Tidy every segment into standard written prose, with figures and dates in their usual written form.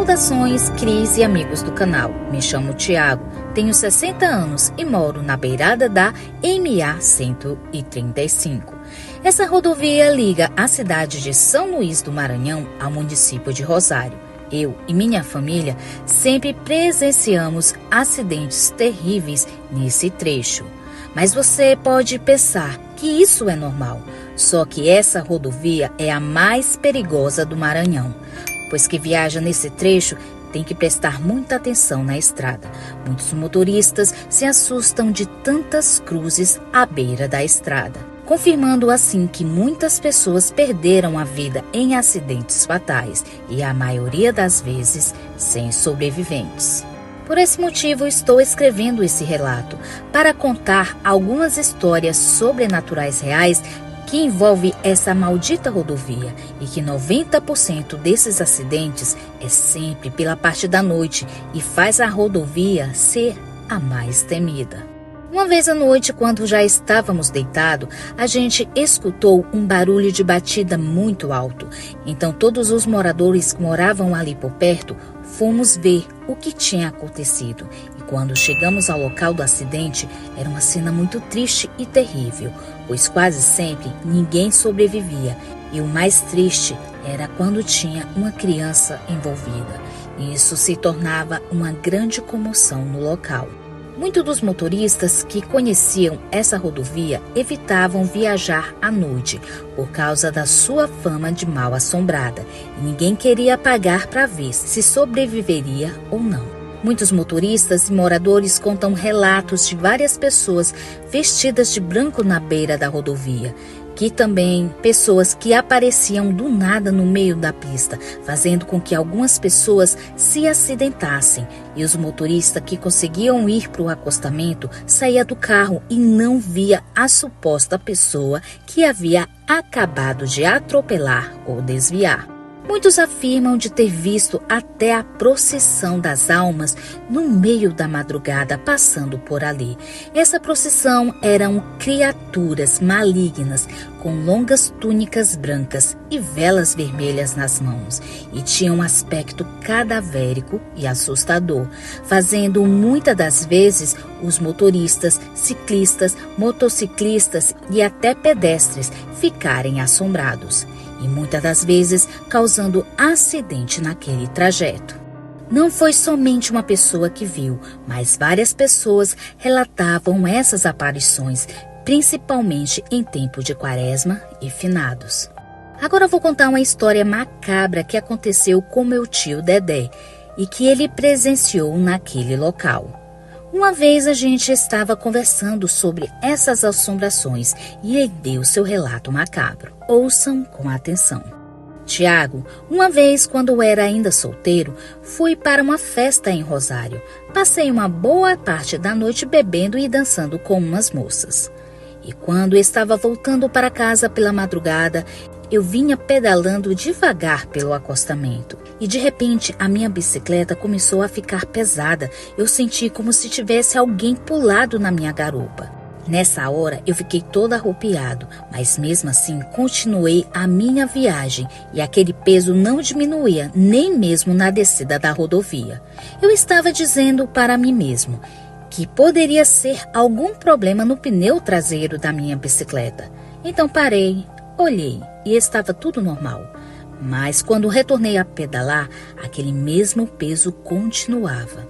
Saudações, Cris e amigos do canal. Me chamo Tiago, tenho 60 anos e moro na beirada da MA 135. Essa rodovia liga a cidade de São Luís do Maranhão ao município de Rosário. Eu e minha família sempre presenciamos acidentes terríveis nesse trecho. Mas você pode pensar que isso é normal, só que essa rodovia é a mais perigosa do Maranhão, pois quem viaja nesse trecho tem que prestar muita atenção na estrada. Muitos motoristas se assustam de tantas cruzes à beira da estrada, confirmando assim que muitas pessoas perderam a vida em acidentes fatais e a maioria das vezes sem sobreviventes. Por esse motivo, estou escrevendo esse relato para contar algumas histórias sobrenaturais reais que envolvem essa maldita rodovia e que 90% desses acidentes é sempre pela parte da noite e faz a rodovia ser a mais temida. Uma vez à noite, quando já estávamos deitados, a gente escutou um barulho de batida muito alto. Então todos os moradores que moravam ali por perto fomos ver o que tinha acontecido. E quando chegamos ao local do acidente, era uma cena muito triste e terrível, pois quase sempre ninguém sobrevivia. E o mais triste era quando tinha uma criança envolvida. E isso se tornava uma grande comoção no local. Muitos dos motoristas que conheciam essa rodovia evitavam viajar à noite por causa da sua fama de mal assombrada e ninguém queria pagar para ver se sobreviveria ou não. Muitos motoristas e moradores contam relatos de várias pessoas vestidas de branco na beira da rodovia, que também pessoas que apareciam do nada no meio da pista, fazendo com que algumas pessoas se acidentassem. E os motoristas que conseguiam ir para o acostamento saíam do carro e não via a suposta pessoa que havia acabado de atropelar ou desviar. Muitos afirmam de ter visto até a procissão das almas no meio da madrugada passando por ali. Essa procissão eram criaturas malignas com longas túnicas brancas e velas vermelhas nas mãos e tinham um aspecto cadavérico e assustador, fazendo muitas das vezes os motoristas, ciclistas, motociclistas e até pedestres ficarem assombrados. E muitas das vezes causando acidente naquele trajeto. Não foi somente uma pessoa que viu, mas várias pessoas relatavam essas aparições, principalmente em tempo de quaresma e finados. Agora vou contar uma história macabra que aconteceu com meu tio Dedé e que ele presenciou naquele local. Uma vez a gente estava conversando sobre essas assombrações e ele deu seu relato macabro. Ouçam com atenção. Tiago, uma vez quando eu era ainda solteiro, fui para uma festa em Rosário. Passei uma boa parte da noite bebendo e dançando com umas moças. E quando estava voltando para casa pela madrugada, eu vinha pedalando devagar pelo acostamento e de repente a minha bicicleta começou a ficar pesada. Eu senti como se tivesse alguém pulado na minha garupa. Nessa hora eu fiquei todo arrepiado, mas mesmo assim continuei a minha viagem e aquele peso não diminuía nem mesmo na descida da rodovia. Eu estava dizendo para mim mesmo que poderia ser algum problema no pneu traseiro da minha bicicleta. Então parei, olhei e estava tudo normal. Mas quando retornei a pedalar, aquele mesmo peso continuava.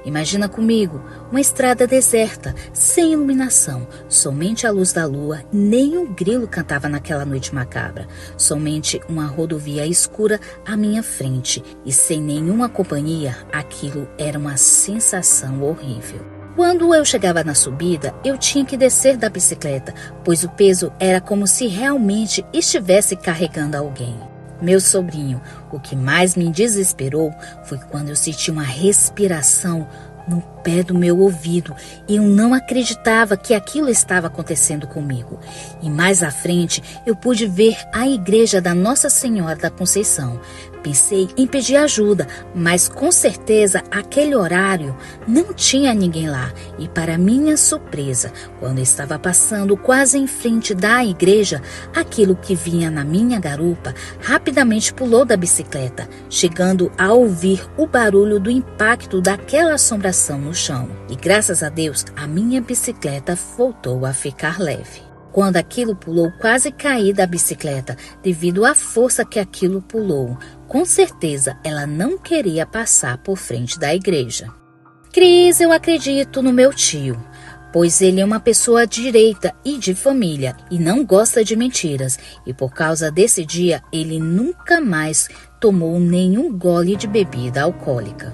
Imagina comigo, uma estrada deserta, sem iluminação, somente a luz da lua, nem um grilo cantava naquela noite macabra, somente uma rodovia escura à minha frente e sem nenhuma companhia, aquilo era uma sensação horrível. Quando eu chegava na subida, eu tinha que descer da bicicleta, pois o peso era como se realmente estivesse carregando alguém. Meu sobrinho, o que mais me desesperou foi quando eu senti uma respiração no pé do meu ouvido e eu não acreditava que aquilo estava acontecendo comigo. E mais à frente eu pude ver a igreja da Nossa Senhora da Conceição. Pensei em pedir ajuda, mas com certeza aquele horário não tinha ninguém lá. E para minha surpresa, quando estava passando quase em frente da igreja, aquilo que vinha na minha garupa rapidamente pulou da bicicleta, chegando a ouvir o barulho do impacto daquela assombração no chão. E graças a Deus, a minha bicicleta voltou a ficar leve. Quando aquilo pulou, quase caí da bicicleta devido à força que aquilo pulou. Com certeza, ela não queria passar por frente da igreja. Cris, eu acredito no meu tio, pois ele é uma pessoa direita e de família e não gosta de mentiras. E por causa desse dia, ele nunca mais tomou nenhum gole de bebida alcoólica.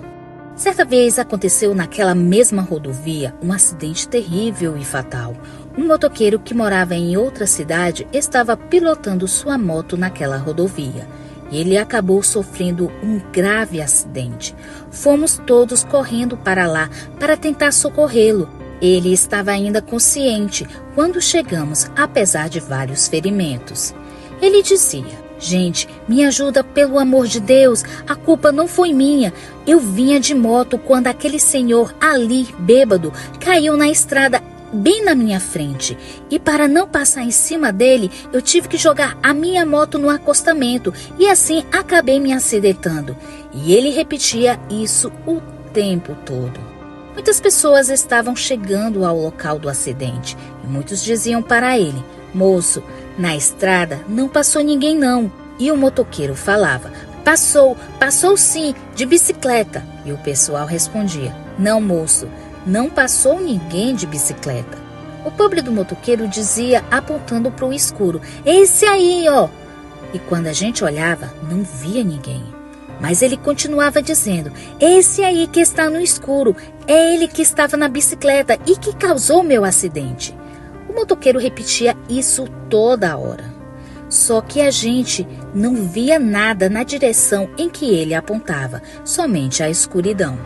Certa vez aconteceu naquela mesma rodovia um acidente terrível e fatal. Um motoqueiro que morava em outra cidade estava pilotando sua moto naquela rodovia. Ele acabou sofrendo um grave acidente. Fomos todos correndo para lá para tentar socorrê-lo. Ele estava ainda consciente quando chegamos, apesar de vários ferimentos. Ele dizia: "Gente, me ajuda pelo amor de Deus, a culpa não foi minha. Eu vinha de moto quando aquele senhor ali, bêbado, caiu na estrada bem na minha frente. E para não passar em cima dele, eu tive que jogar a minha moto no acostamento e assim acabei me acidentando." E ele repetia isso o tempo todo. Muitas pessoas estavam chegando ao local do acidente e muitos diziam para ele: "Moço, na estrada não passou ninguém não." E o motoqueiro falava: Passou sim, de bicicleta." E o pessoal respondia: "Não, moço, não passou ninguém de bicicleta." O pobre do motoqueiro dizia, apontando para o escuro: "Esse aí, ó." E quando a gente olhava, não via ninguém. Mas ele continuava dizendo: "Esse aí que está no escuro, é ele que estava na bicicleta e que causou meu acidente." O motoqueiro repetia isso toda hora. Só que a gente não via nada na direção em que ele apontava, somente a escuridão.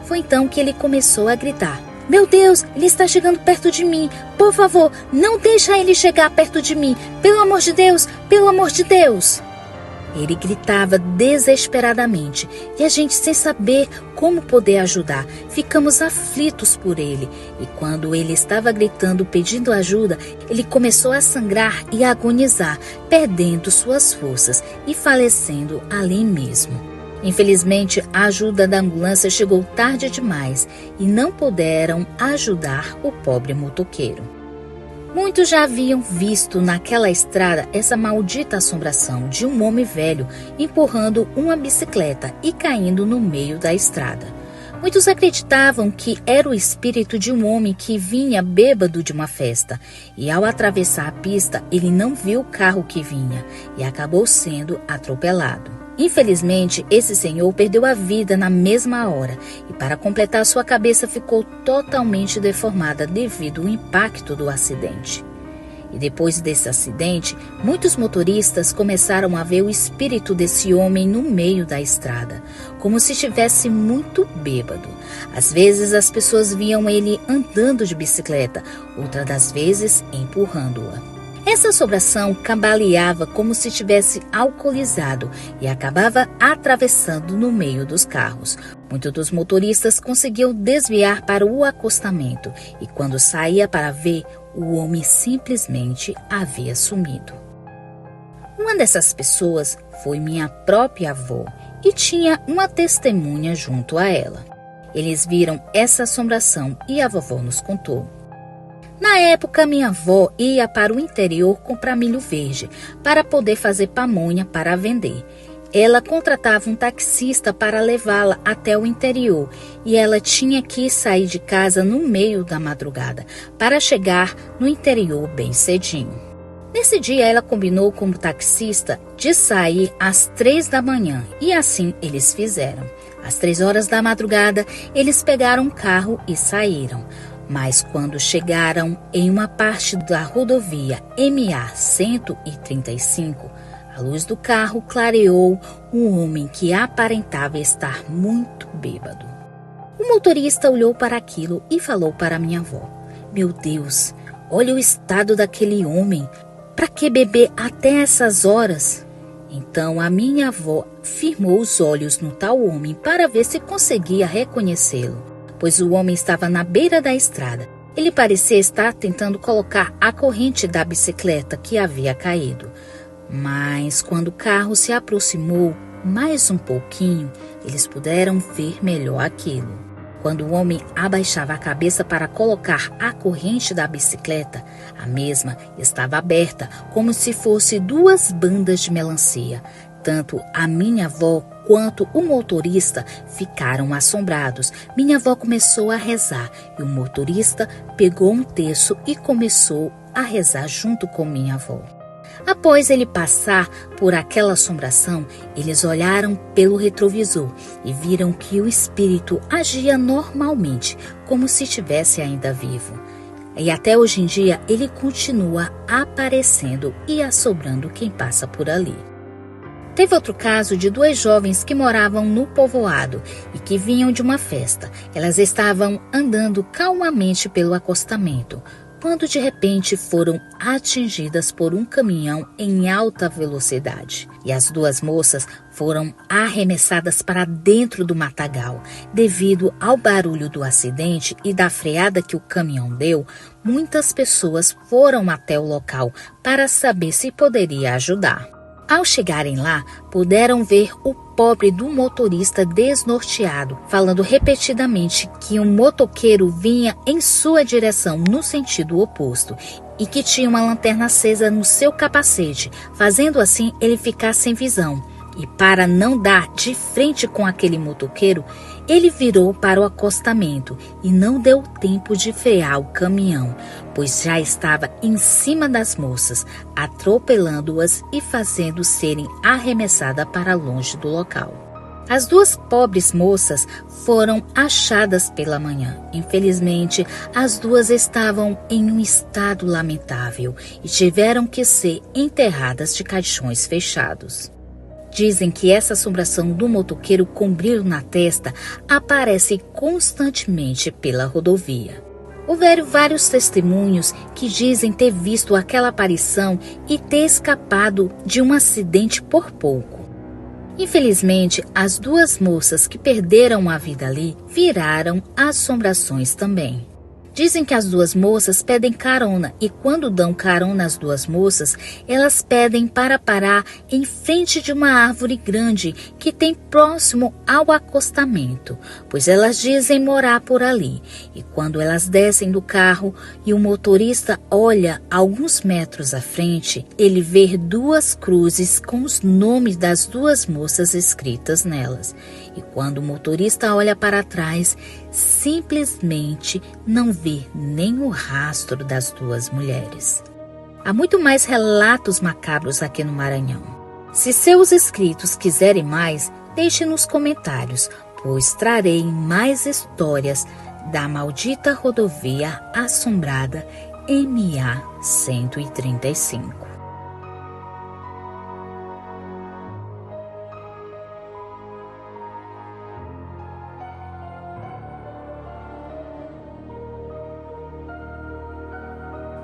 Foi então que ele começou a gritar: "Meu Deus, ele está chegando perto de mim. Por favor, não deixa ele chegar perto de mim. Pelo amor de Deus, pelo amor de Deus." Ele gritava desesperadamente e a gente, sem saber como poder ajudar, ficamos aflitos por ele. E quando ele estava gritando, pedindo ajuda, ele começou a sangrar e a agonizar, perdendo suas forças e falecendo ali mesmo. Infelizmente, a ajuda da ambulância chegou tarde demais e não puderam ajudar o pobre motoqueiro. Muitos já haviam visto naquela estrada essa maldita assombração de um homem velho empurrando uma bicicleta e caindo no meio da estrada. Muitos acreditavam que era o espírito de um homem que vinha bêbado de uma festa e, ao atravessar a pista, ele não viu o carro que vinha e acabou sendo atropelado. Infelizmente, esse senhor perdeu a vida na mesma hora e, para completar, sua cabeça ficou totalmente deformada devido ao impacto do acidente. E depois desse acidente, muitos motoristas começaram a ver o espírito desse homem no meio da estrada, como se estivesse muito bêbado. Às vezes as pessoas viam ele andando de bicicleta, outras das vezes empurrando-a. Essa assombração cambaleava como se tivesse alcoolizado e acabava atravessando no meio dos carros. Muitos dos motoristas conseguiam desviar para o acostamento e, quando saía para ver, o homem simplesmente havia sumido. Uma dessas pessoas foi minha própria avó e tinha uma testemunha junto a ela. Eles viram essa assombração e a vovó nos contou. Na época, minha avó ia para o interior comprar milho verde para poder fazer pamonha para vender. Ela contratava um taxista para levá-la até o interior e ela tinha que sair de casa no meio da madrugada para chegar no interior bem cedinho. Nesse dia, ela combinou com o taxista de sair às 3 da manhã e assim eles fizeram. Às 3 horas da madrugada, eles pegaram um carro e saíram. Mas quando chegaram em uma parte da rodovia MA-135, a luz do carro clareou um homem que aparentava estar muito bêbado. O motorista olhou para aquilo e falou para minha avó: "Meu Deus, olha o estado daquele homem. Para que beber até essas horas?" Então a minha avó firmou os olhos no tal homem para ver se conseguia reconhecê-lo, pois o homem estava na beira da estrada. Ele parecia estar tentando colocar a corrente da bicicleta que havia caído. Mas quando o carro se aproximou mais um pouquinho, eles puderam ver melhor aquilo. Quando o homem abaixava a cabeça para colocar a corrente da bicicleta, a mesma estava aberta, como se fosse duas bandas de melancia. Tanto a minha avó quanto o motorista ficaram assombrados. Minha avó começou a rezar e o motorista pegou um terço e começou a rezar junto com minha avó. Após ele passar por aquela assombração, eles olharam pelo retrovisor e viram que o espírito agia normalmente, como se estivesse ainda vivo. E até hoje em dia ele continua aparecendo e assombrando quem passa por ali. Teve outro caso de duas jovens que moravam no povoado e que vinham de uma festa. Elas estavam andando calmamente pelo acostamento, quando de repente foram atingidas por um caminhão em alta velocidade. E as duas moças foram arremessadas para dentro do matagal. Devido ao barulho do acidente e da freada que o caminhão deu, muitas pessoas foram até o local para saber se poderia ajudar. Ao chegarem lá, puderam ver o pobre do motorista desnorteado, falando repetidamente que um motoqueiro vinha em sua direção no sentido oposto e que tinha uma lanterna acesa no seu capacete, fazendo assim ele ficar sem visão. E para não dar de frente com aquele motoqueiro, ele virou para o acostamento e não deu tempo de frear o caminhão, pois já estava em cima das moças, atropelando-as e fazendo serem arremessadas para longe do local. As duas pobres moças foram achadas pela manhã. Infelizmente, as duas estavam em um estado lamentável e tiveram que ser enterradas de caixões fechados. Dizem que essa assombração do motoqueiro com brilho na testa aparece constantemente pela rodovia. Houveram vários testemunhos que dizem ter visto aquela aparição e ter escapado de um acidente por pouco. Infelizmente, as duas moças que perderam a vida ali viraram assombrações também. Dizem que as duas moças pedem carona e quando dão carona às duas moças, elas pedem para parar em frente de uma árvore grande que tem próximo ao acostamento, pois elas dizem morar por ali. E quando elas descem do carro e o motorista olha alguns metros à frente, ele vê duas cruzes com os nomes das duas moças escritas nelas. E quando o motorista olha para trás, simplesmente não vê nem o rastro das duas mulheres. Há muito mais relatos macabros aqui no Maranhão. Se seus inscritos quiserem mais, deixe nos comentários, pois trarei mais histórias da maldita rodovia assombrada MA 135.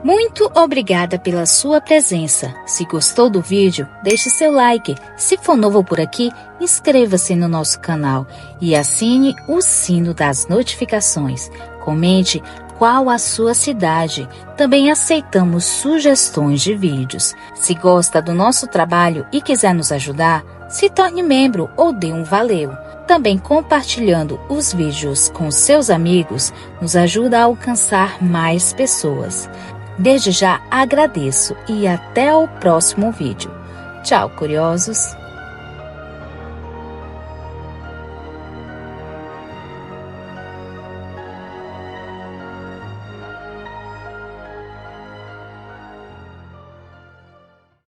Muito obrigada pela sua presença. Se gostou do vídeo, deixe seu like. Se for novo por aqui, inscreva-se no nosso canal e assine o sino das notificações. Comente qual a sua cidade. Também aceitamos sugestões de vídeos. Se gosta do nosso trabalho e quiser nos ajudar, se torne membro ou dê um valeu. Também compartilhando os vídeos com seus amigos nos ajuda a alcançar mais pessoas. Desde já agradeço e até o próximo vídeo. Tchau, curiosos!